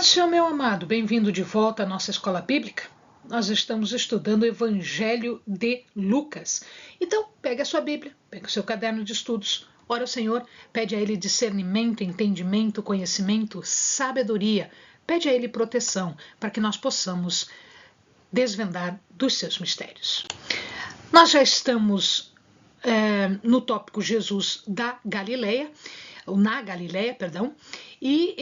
Paz do Senhor, meu amado, bem-vindo de volta à nossa escola bíblica. Nós estamos estudando o Evangelho de Lucas. Então, pegue a sua Bíblia, pegue o seu caderno de estudos, ora ao Senhor, pede a Ele discernimento, entendimento, conhecimento, sabedoria, pede a Ele proteção, para que nós possamos desvendar dos seus mistérios. Nós já estamos no tópico Jesus da Galileia, ou na Galileia, perdão, e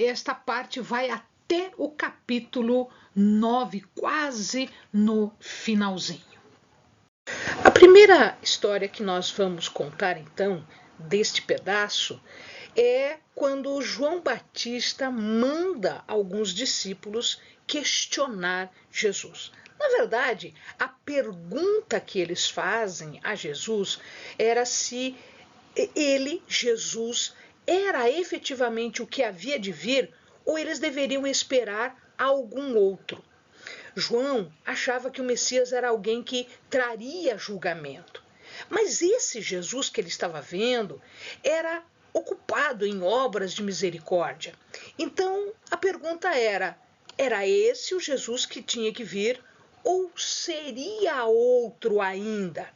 esta parte vai até o capítulo 9, quase no finalzinho. A primeira história que nós vamos contar, então, deste pedaço, é quando João Batista manda alguns discípulos questionar Jesus. Na verdade, a pergunta que eles fazem a Jesus era se ele, Jesus, era efetivamente o que havia de vir ou eles deveriam esperar algum outro. João achava que o Messias era alguém que traria julgamento. Mas esse Jesus que ele estava vendo era ocupado em obras de misericórdia. Então a pergunta era esse o Jesus que tinha que vir ou seria outro ainda?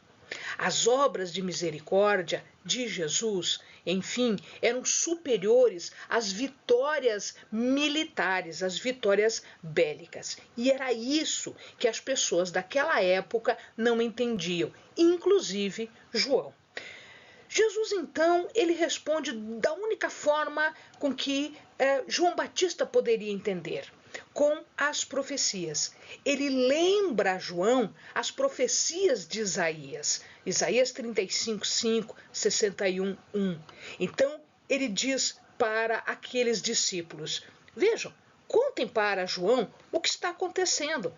As obras de misericórdia de Jesus, enfim, eram superiores às vitórias militares, às vitórias bélicas. E era isso que as pessoas daquela época não entendiam, inclusive João. Jesus, então, ele responde da única forma com que João Batista poderia entender, com as profecias. Ele lembra a João as profecias de Isaías, Isaías 35, 5, 61, 1. Então, ele diz para aqueles discípulos, vejam, contem para João o que está acontecendo.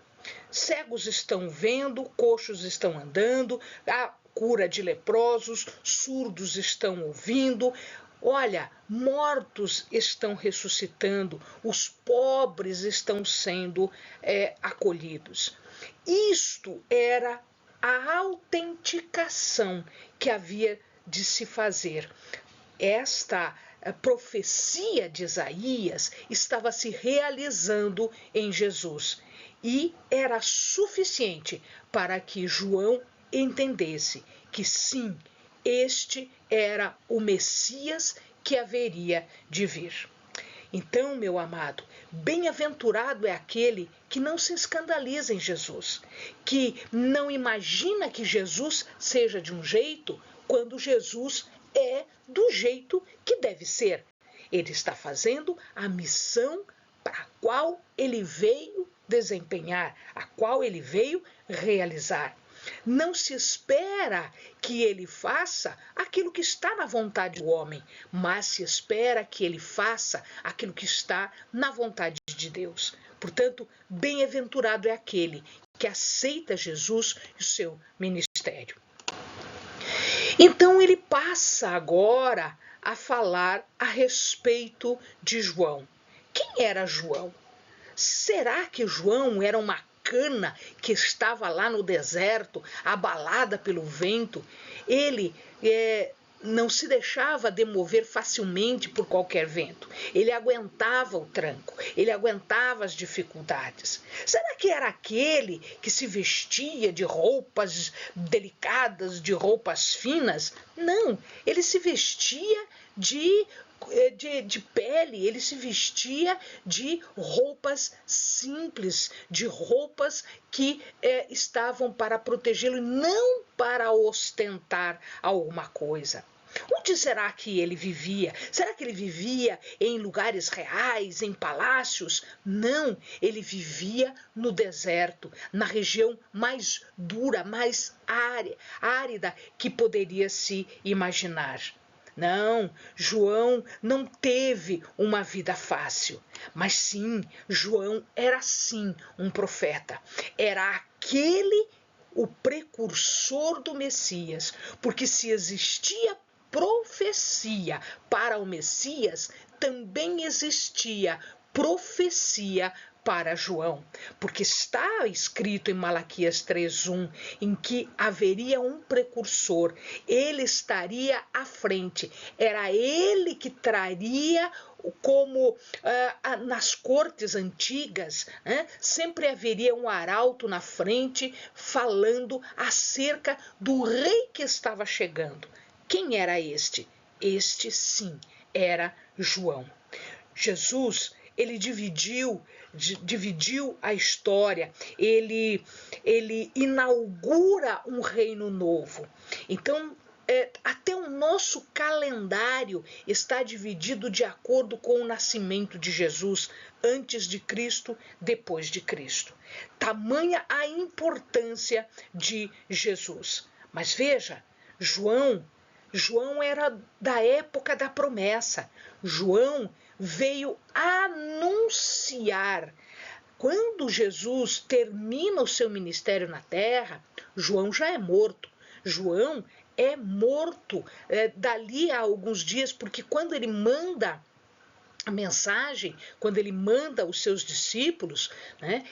Cegos estão vendo, coxos estão andando, a cura de leprosos, surdos estão ouvindo. Olha, mortos estão ressuscitando, os pobres estão sendo acolhidos. Isto era a autenticação que havia de se fazer. Esta profecia de Isaías estava se realizando em Jesus e era suficiente para que João entendesse que sim, este era o Messias que haveria de vir. Então, meu amado, bem-aventurado é aquele que não se escandaliza em Jesus, que não imagina que Jesus seja de um jeito quando Jesus é do jeito que deve ser. Ele está fazendo a missão para a qual ele veio desempenhar, a qual ele veio realizar. Não se espera que ele faça aquilo que está na vontade do homem, mas se espera que ele faça aquilo que está na vontade de Deus. Portanto, bem-aventurado é aquele que aceita Jesus e o seu ministério. Então ele passa agora a falar a respeito de João. Quem era João? Será que João era uma cana que estava lá no deserto, abalada pelo vento? Ele não se deixava demover facilmente por qualquer vento. Ele aguentava o tranco, ele aguentava as dificuldades. Será que era aquele que se vestia de roupas delicadas, de roupas finas? Não, ele se vestia de pele, ele se vestia de roupas simples, de roupas que estavam para protegê-lo e não para ostentar alguma coisa. Onde será que ele vivia? Será que ele vivia em lugares reais, em palácios? Não, ele vivia no deserto, na região mais dura, mais árida que poderia se imaginar. Não, João não teve uma vida fácil, mas sim, João era sim um profeta, era aquele, o precursor do Messias, porque se existia profecia para o Messias, também existia profecia para João, porque está escrito em Malaquias 3:1, em que haveria um precursor, ele estaria à frente, era ele que traria, como nas cortes antigas, sempre haveria um arauto na frente falando acerca do rei que estava chegando. Quem era este? Este, sim, era João. Jesus, ele dividiu a história, ele inaugura um reino novo. Então, até o nosso calendário está dividido de acordo com o nascimento de Jesus, antes de Cristo, depois de Cristo. Tamanha a importância de Jesus. Mas veja, João era da época da promessa. João veio anunciar. Quando Jesus termina o seu ministério na terra, João já é morto. João é morto dali a alguns dias, porque quando ele manda a mensagem, quando ele manda os seus discípulos,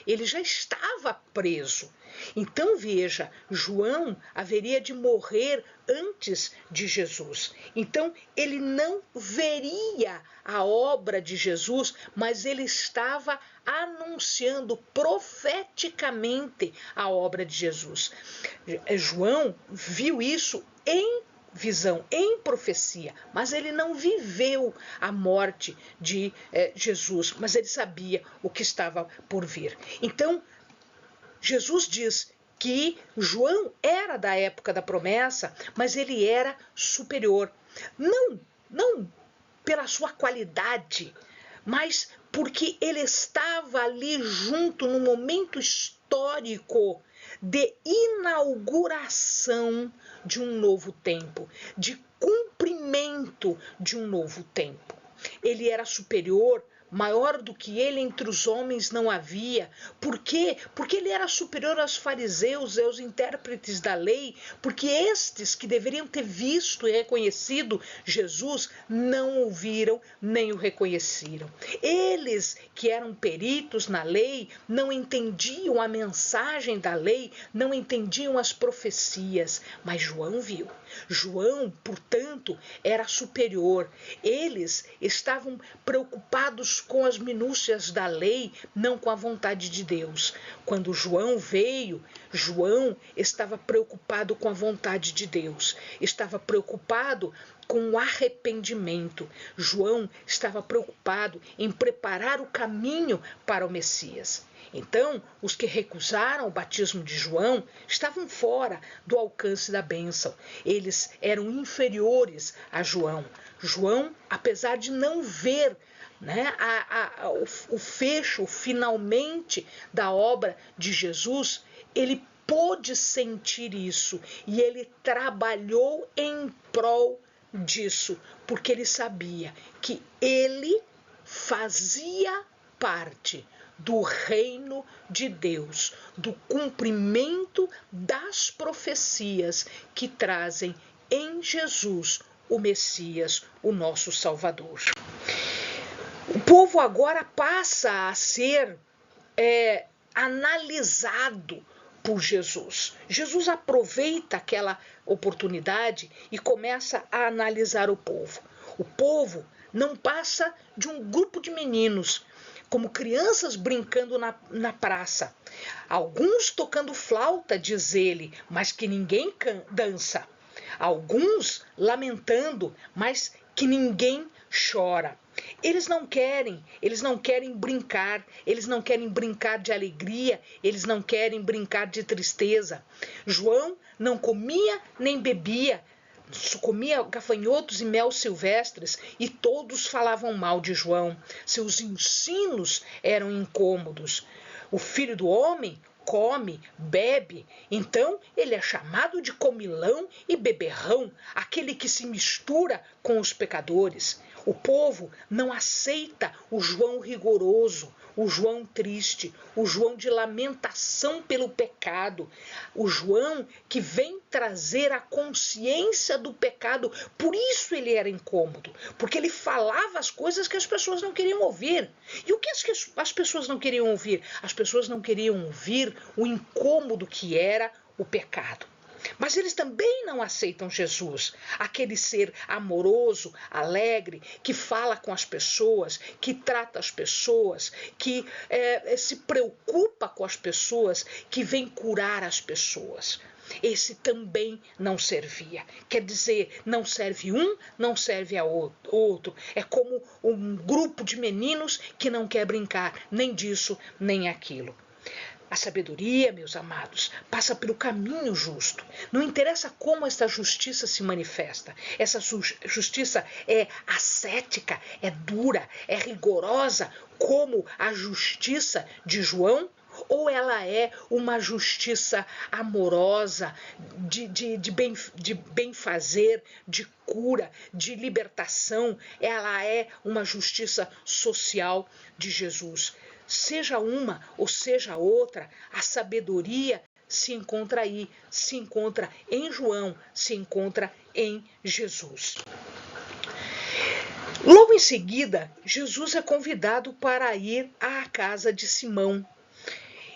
ele já estava preso. Então veja, João haveria de morrer antes de Jesus. Então ele não veria a obra de Jesus, mas ele estava anunciando profeticamente a obra de Jesus. João viu isso em visão, em profecia, mas ele não viveu a morte de Jesus, mas ele sabia o que estava por vir. Então, Jesus diz que João era da época da promessa, mas ele era superior. Não pela sua qualidade, mas porque ele estava ali junto no momento histórico de inauguração de um novo tempo, de cumprimento de um novo tempo. Ele era superior, maior do que ele entre os homens não havia. Por quê? Porque ele era superior aos fariseus e aos intérpretes da lei, porque estes que deveriam ter visto e reconhecido Jesus não o viram nem o reconheceram. Eles que eram peritos na lei não entendiam a mensagem da lei, não entendiam as profecias, mas João viu. João, portanto, era superior. Eles estavam preocupados com as minúcias da lei, não com a vontade de Deus. Quando João veio, João estava preocupado com a vontade de Deus, estava preocupado com o arrependimento. João estava preocupado em preparar o caminho para o Messias. Então, os que recusaram o batismo de João estavam fora do alcance da bênção. Eles eram inferiores a João. João, apesar de não ver o fecho, finalmente, da obra de Jesus, ele pôde sentir isso e ele trabalhou em prol disso, porque ele sabia que ele fazia parte do reino de Deus, do cumprimento das profecias que trazem em Jesus o Messias, o nosso Salvador. O povo agora passa a ser analisado por Jesus. Jesus aproveita aquela oportunidade e começa a analisar o povo. O povo não passa de um grupo de meninos, como crianças brincando na praça. Alguns tocando flauta, diz ele, mas que ninguém dança. Alguns lamentando, mas que ninguém chora. Eles não querem brincar, eles não querem brincar de alegria, eles não querem brincar de tristeza. João não comia nem bebia, só comia gafanhotos e mel silvestres, e todos falavam mal de João. Seus ensinos eram incômodos. O Filho do Homem come, bebe, então ele é chamado de comilão e beberrão, aquele que se mistura com os pecadores. O povo não aceita o João rigoroso, o João triste, o João de lamentação pelo pecado, o João que vem trazer a consciência do pecado. Por isso ele era incômodo, porque ele falava as coisas que as pessoas não queriam ouvir. E o que as pessoas não queriam ouvir? As pessoas não queriam ouvir o incômodo que era o pecado. Mas eles também não aceitam Jesus, aquele ser amoroso, alegre, que fala com as pessoas, que trata as pessoas, que se preocupa com as pessoas, que vem curar as pessoas. Esse também não servia. Quer dizer, não serve um, não serve a outro. É como um grupo de meninos que não quer brincar nem disso, nem aquilo. A sabedoria, meus amados, passa pelo caminho justo. Não interessa como essa justiça se manifesta. Essa justiça é ascética, é dura, é rigorosa, como a justiça de João, ou ela é uma justiça amorosa, de bem fazer, de cura, de libertação. Ela é uma justiça social de Jesus. Seja uma ou seja outra, a sabedoria se encontra aí, se encontra em João, se encontra em Jesus. Logo em seguida, Jesus é convidado para ir à casa de Simão.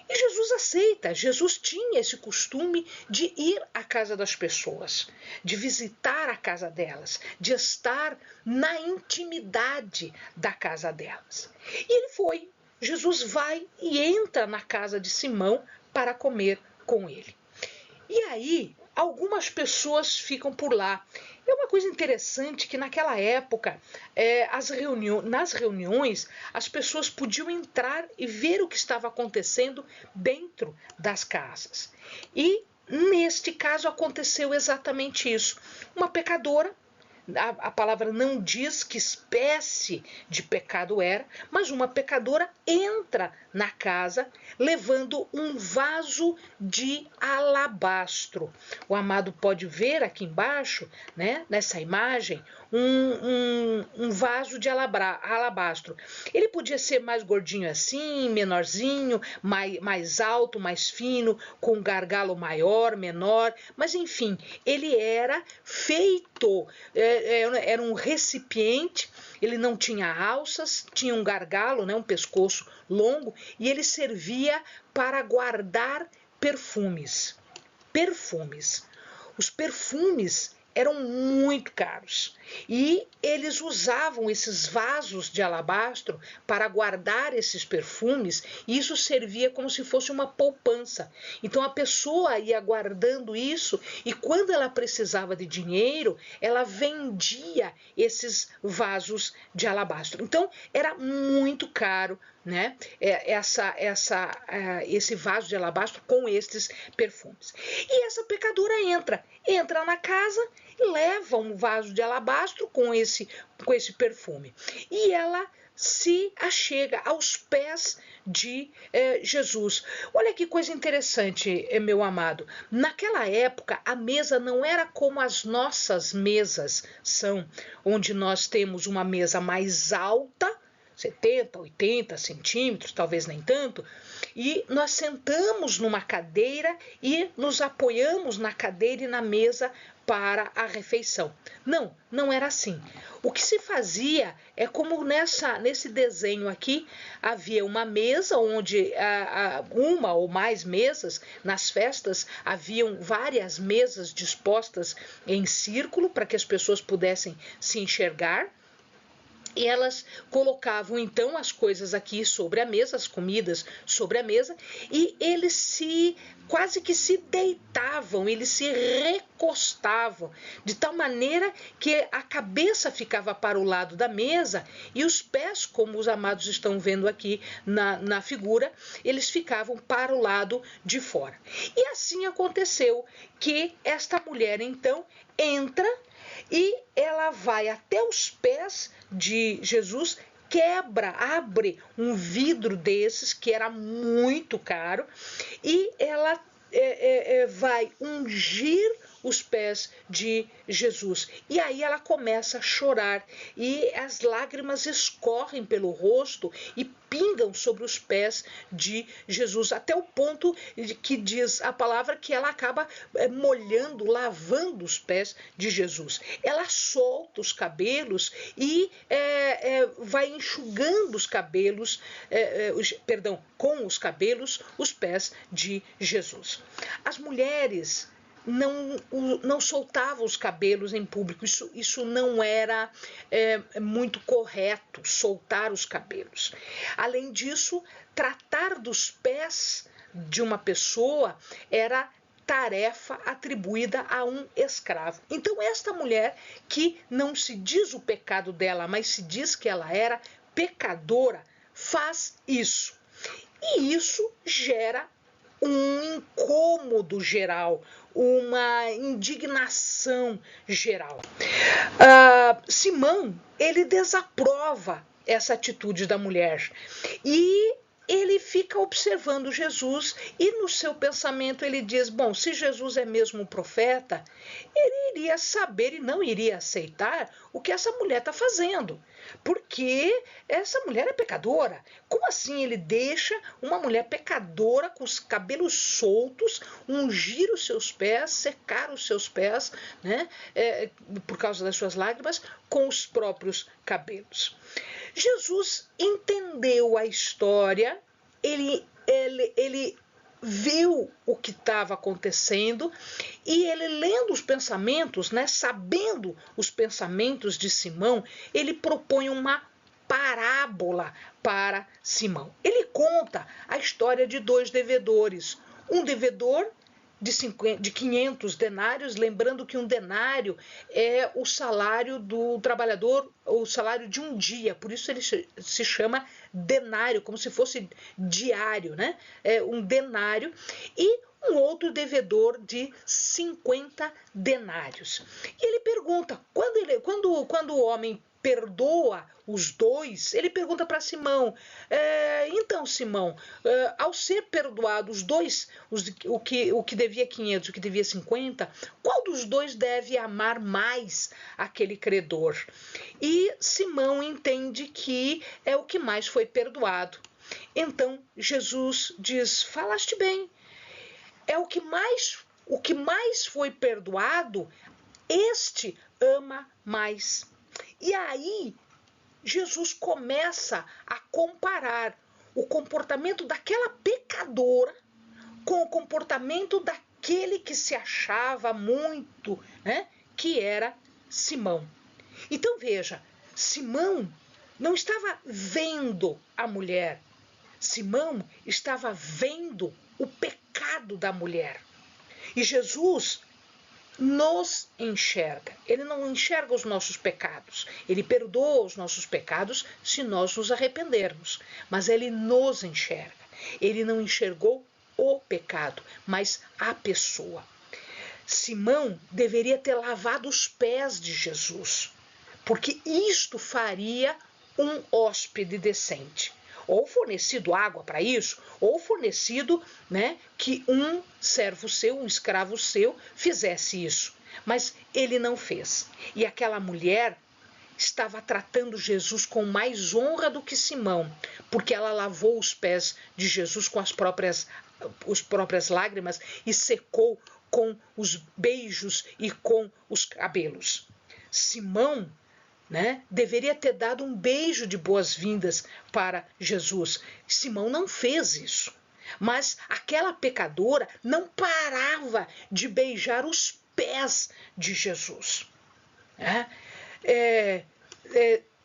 E Jesus aceita. Jesus tinha esse costume de ir à casa das pessoas, de visitar a casa delas, de estar na intimidade da casa delas. E ele foi. Jesus vai e entra na casa de Simão para comer com ele. E aí, algumas pessoas ficam por lá. É uma coisa interessante que naquela época, nas reuniões, as pessoas podiam entrar e ver o que estava acontecendo dentro das casas. E, neste caso, aconteceu exatamente isso. Uma pecadora, a palavra não diz que espécie de pecado era, mas uma pecadora entra na casa levando um vaso de alabastro. O amado pode ver aqui embaixo, né, nessa imagem, um vaso de alabastro. Ele podia ser mais gordinho assim, menorzinho, mais alto, mais fino, com um gargalo maior, menor, mas enfim, ele era feito, era um recipiente, ele não tinha alças, tinha um gargalo, né, um pescoço longo, e ele servia para guardar perfumes. Os perfumes eram muito caros e eles usavam esses vasos de alabastro para guardar esses perfumes, e isso servia como se fosse uma poupança. Então a pessoa ia guardando isso e quando ela precisava de dinheiro, ela vendia esses vasos de alabastro. Então era muito caro, né, esse vaso de alabastro com estes perfumes. E essa pecadora entra na casa e leva um vaso de alabastro com esse perfume. E ela se achega aos pés de Jesus. Olha que coisa interessante, meu amado. Naquela época, a mesa não era como as nossas mesas são, onde nós temos uma mesa mais alta, 70, 80 centímetros, talvez nem tanto, e nós sentamos numa cadeira e nos apoiamos na cadeira e na mesa para a refeição. Não era assim. O que se fazia é como nesse desenho aqui, havia uma mesa onde uma ou mais mesas, nas festas haviam várias mesas dispostas em círculo para que as pessoas pudessem se enxergar. E elas colocavam então as coisas aqui sobre a mesa, as comidas sobre a mesa, e eles quase que se deitavam, eles se recostavam, de tal maneira que a cabeça ficava para o lado da mesa e os pés, como os amados estão vendo aqui na figura, eles ficavam para o lado de fora. E assim aconteceu que esta mulher então entra e ela vai até os pés de Jesus, abre um vidro desses, que era muito caro, e ela vai ungir os pés de Jesus. E aí ela começa a chorar e as lágrimas escorrem pelo rosto e pingam sobre os pés de Jesus, até o ponto que diz a palavra que ela acaba molhando, lavando os pés de Jesus. Ela solta os cabelos e vai enxugando os cabelos, com os cabelos, os pés de Jesus. As mulheres não soltavam os cabelos em público, isso não era muito correto, soltar os cabelos. Além disso, tratar dos pés de uma pessoa era tarefa atribuída a um escravo. Então, esta mulher, que não se diz o pecado dela, mas se diz que ela era pecadora, faz isso. E isso gera um incômodo geral, uma indignação geral. Simão, ele desaprova essa atitude da mulher e ele fica observando Jesus e no seu pensamento ele diz, bom, se Jesus é mesmo um profeta, ele iria saber e não iria aceitar o que essa mulher está fazendo, porque essa mulher é pecadora. Como assim ele deixa uma mulher pecadora com os cabelos soltos, ungir os seus pés, secar os seus pés, né, por causa das suas lágrimas, com os próprios cabelos? Jesus entendeu a história, ele viu o que estava acontecendo e ele, lendo os pensamentos, né, sabendo os pensamentos de Simão, ele propõe uma parábola para Simão. Ele conta a história de 2 devedores. Um devedor de 500 denários, lembrando que um denário é o salário do trabalhador, o salário de um dia, por isso ele se chama denário, como se fosse diário, né? É um denário. E um outro devedor de 50 denários. E ele pergunta, quando o homem perdoa os 2, ele pergunta para Simão, então Simão, ao ser perdoado os 2, o que devia 500 e o que devia 50, qual dos 2 deve amar mais aquele credor? E Simão entende que é o que mais foi perdoado. Então Jesus diz, falaste bem, é o que mais foi perdoado, este ama mais. E aí, Jesus começa a comparar o comportamento daquela pecadora com o comportamento daquele que se achava muito, né, que era Simão. Então veja, Simão não estava vendo a mulher, Simão estava vendo o pecado da mulher. E Jesus nos enxerga. Ele não enxerga os nossos pecados. Ele perdoa os nossos pecados se nós nos arrependermos. Mas ele nos enxerga. Ele não enxergou o pecado, mas a pessoa. Simão deveria ter lavado os pés de Jesus, porque isto faria um hóspede decente. Ou fornecido água para isso, ou fornecido, né, que um servo seu, um escravo seu, fizesse isso. Mas ele não fez. E aquela mulher estava tratando Jesus com mais honra do que Simão, porque ela lavou os pés de Jesus com as próprias lágrimas e secou com os beijos e com os cabelos. Simão, né, deveria ter dado um beijo de boas-vindas para Jesus. Simão não fez isso. Mas aquela pecadora não parava de beijar os pés de Jesus.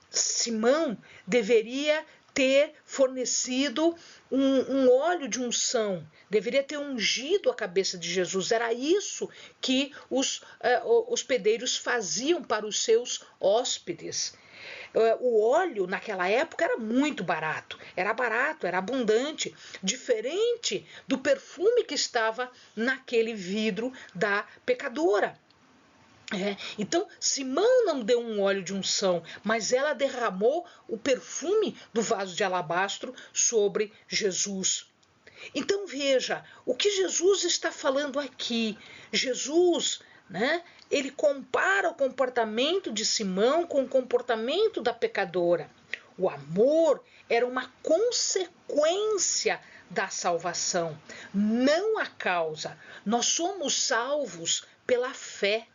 Simão deveria ter fornecido um óleo de unção, deveria ter ungido a cabeça de Jesus. Era isso que os hospedeiros faziam para os seus hóspedes. O óleo naquela época era muito barato, era abundante, diferente do perfume que estava naquele vidro da pecadora. Então, Simão não deu um óleo de unção, mas ela derramou o perfume do vaso de alabastro sobre Jesus. Então veja, o que Jesus está falando aqui. Jesus né? Ele compara o comportamento de Simão com o comportamento da pecadora. O amor era uma consequência da salvação, não a causa. Nós somos salvos pela fé,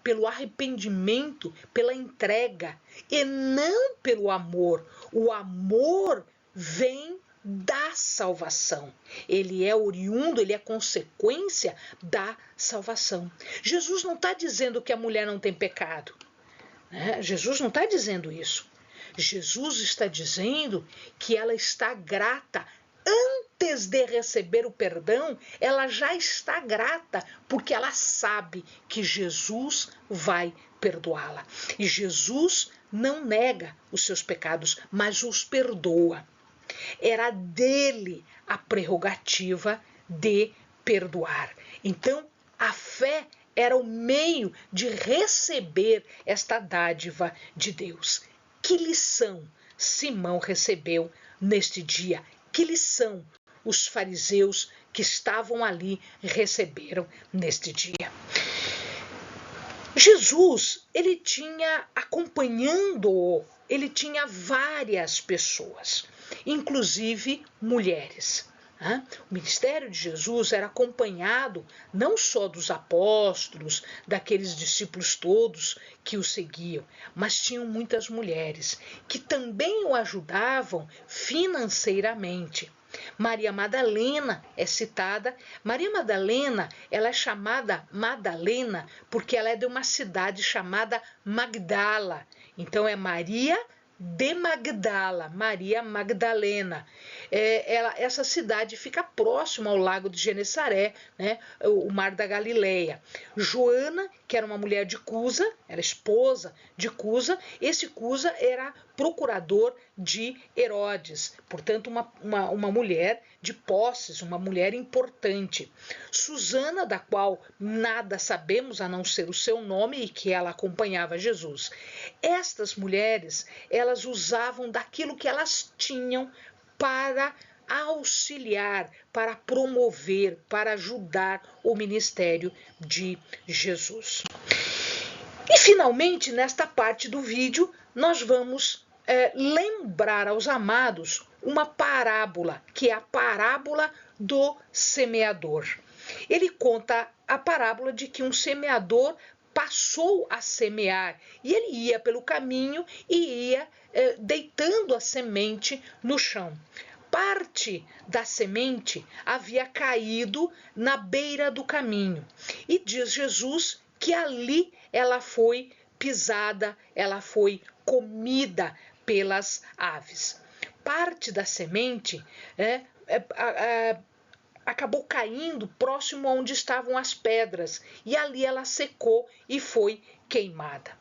pelo arrependimento, pela entrega, e não pelo amor. O amor vem da salvação. Ele é oriundo, ele é consequência da salvação. Jesus não está dizendo que a mulher não tem pecado, né? Jesus não está dizendo isso. Jesus está dizendo que ela está grata. Antes de receber o perdão, ela já está grata, porque ela sabe que Jesus vai perdoá-la. E Jesus não nega os seus pecados, mas os perdoa. Era dele a prerrogativa de perdoar. Então, a fé era o meio de receber esta dádiva de Deus. Que lição Simão recebeu neste dia? Que lição os fariseus que estavam ali receberam neste dia? Jesus, ele tinha acompanhando, ele tinha várias pessoas, inclusive mulheres. O ministério de Jesus era acompanhado não só dos apóstolos, daqueles discípulos todos que o seguiam, mas tinham muitas mulheres que também o ajudavam financeiramente. Maria Madalena é citada. Maria Madalena, ela é chamada Madalena porque ela é de uma cidade chamada Magdala. Então é Maria de Magdala, Maria Magdalena. Essa cidade fica próxima ao lago de Genesaré, né, o mar da Galileia. Joana, que era uma mulher de Cusa, era esposa de Cusa. Esse Cusa era procurador de Herodes, portanto uma mulher de posses, uma mulher importante. Susana, da qual nada sabemos a não ser o seu nome e que ela acompanhava Jesus. Estas mulheres, elas usavam daquilo que elas tinham para auxiliar, para promover, para ajudar o ministério de Jesus. E finalmente, nesta parte do vídeo, nós vamos lembrar aos amados uma parábola, que é a parábola do semeador. Ele conta a parábola de que um semeador passou a semear e ele ia pelo caminho e ia deitando a semente no chão. Parte da semente havia caído na beira do caminho e diz Jesus que ali ela foi pisada, ela foi comida pelas aves. Parte da semente acabou caindo próximo a onde estavam as pedras e ali ela secou e foi queimada.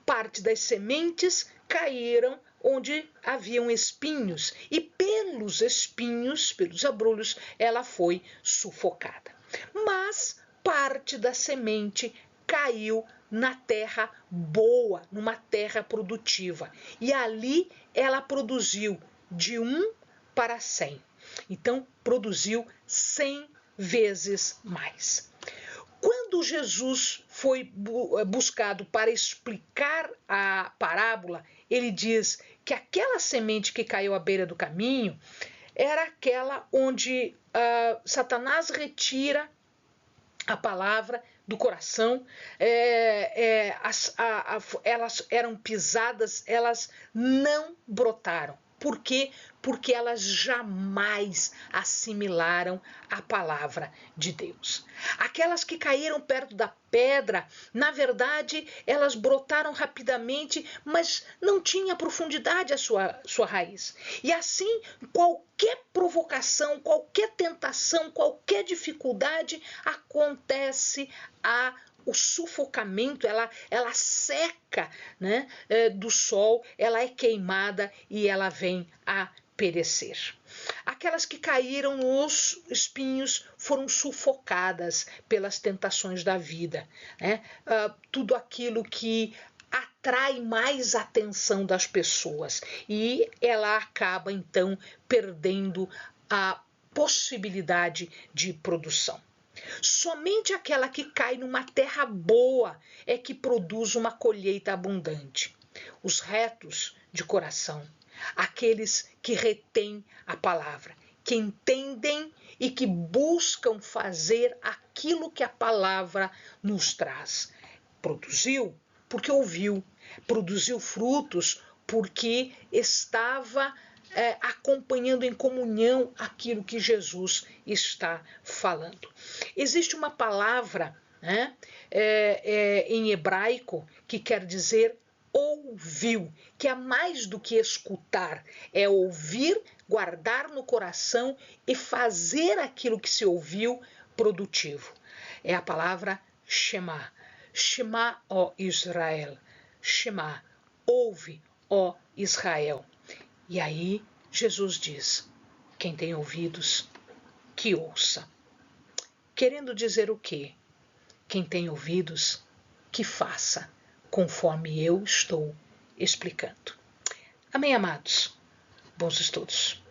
Parte das sementes caíram onde haviam espinhos e pelos espinhos, pelos abrolhos, ela foi sufocada. Mas parte da semente caiu na terra boa, numa terra produtiva. E ali ela produziu de 1 para 100. Então, produziu 100 vezes mais. Quando Jesus foi buscado para explicar a parábola, ele diz que aquela semente que caiu à beira do caminho era aquela onde Satanás retira a palavra do coração, elas eram pisadas, elas não brotaram. Por quê? Porque elas jamais assimilaram a palavra de Deus. Aquelas que caíram perto da pedra, na verdade, elas brotaram rapidamente, mas não tinha profundidade a sua raiz. E assim, qualquer provocação, qualquer tentação, qualquer dificuldade acontece o sufocamento, ela seca, né, do sol, ela é queimada e ela vem a perecer. Aquelas que caíram nos espinhos foram sufocadas pelas tentações da vida, né? Tudo aquilo que atrai mais atenção das pessoas e ela acaba então perdendo a possibilidade de produção. Somente aquela que cai numa terra boa é que produz uma colheita abundante. Os retos de coração, aqueles que retêm a palavra, que entendem e que buscam fazer aquilo que a palavra nos traz. Produziu porque ouviu, produziu frutos porque estava acompanhando em comunhão aquilo que Jesus está falando. Existe uma palavra, né, em hebraico que quer dizer ouviu, que é mais do que escutar, é ouvir, guardar no coração e fazer aquilo que se ouviu produtivo. É a palavra Shema. Shema, ó Israel. Shema, ouve, ó Israel. E aí Jesus diz, quem tem ouvidos, que ouça. Querendo dizer o quê? Quem tem ouvidos, que faça, conforme eu estou explicando. Amém, amados? Bons estudos.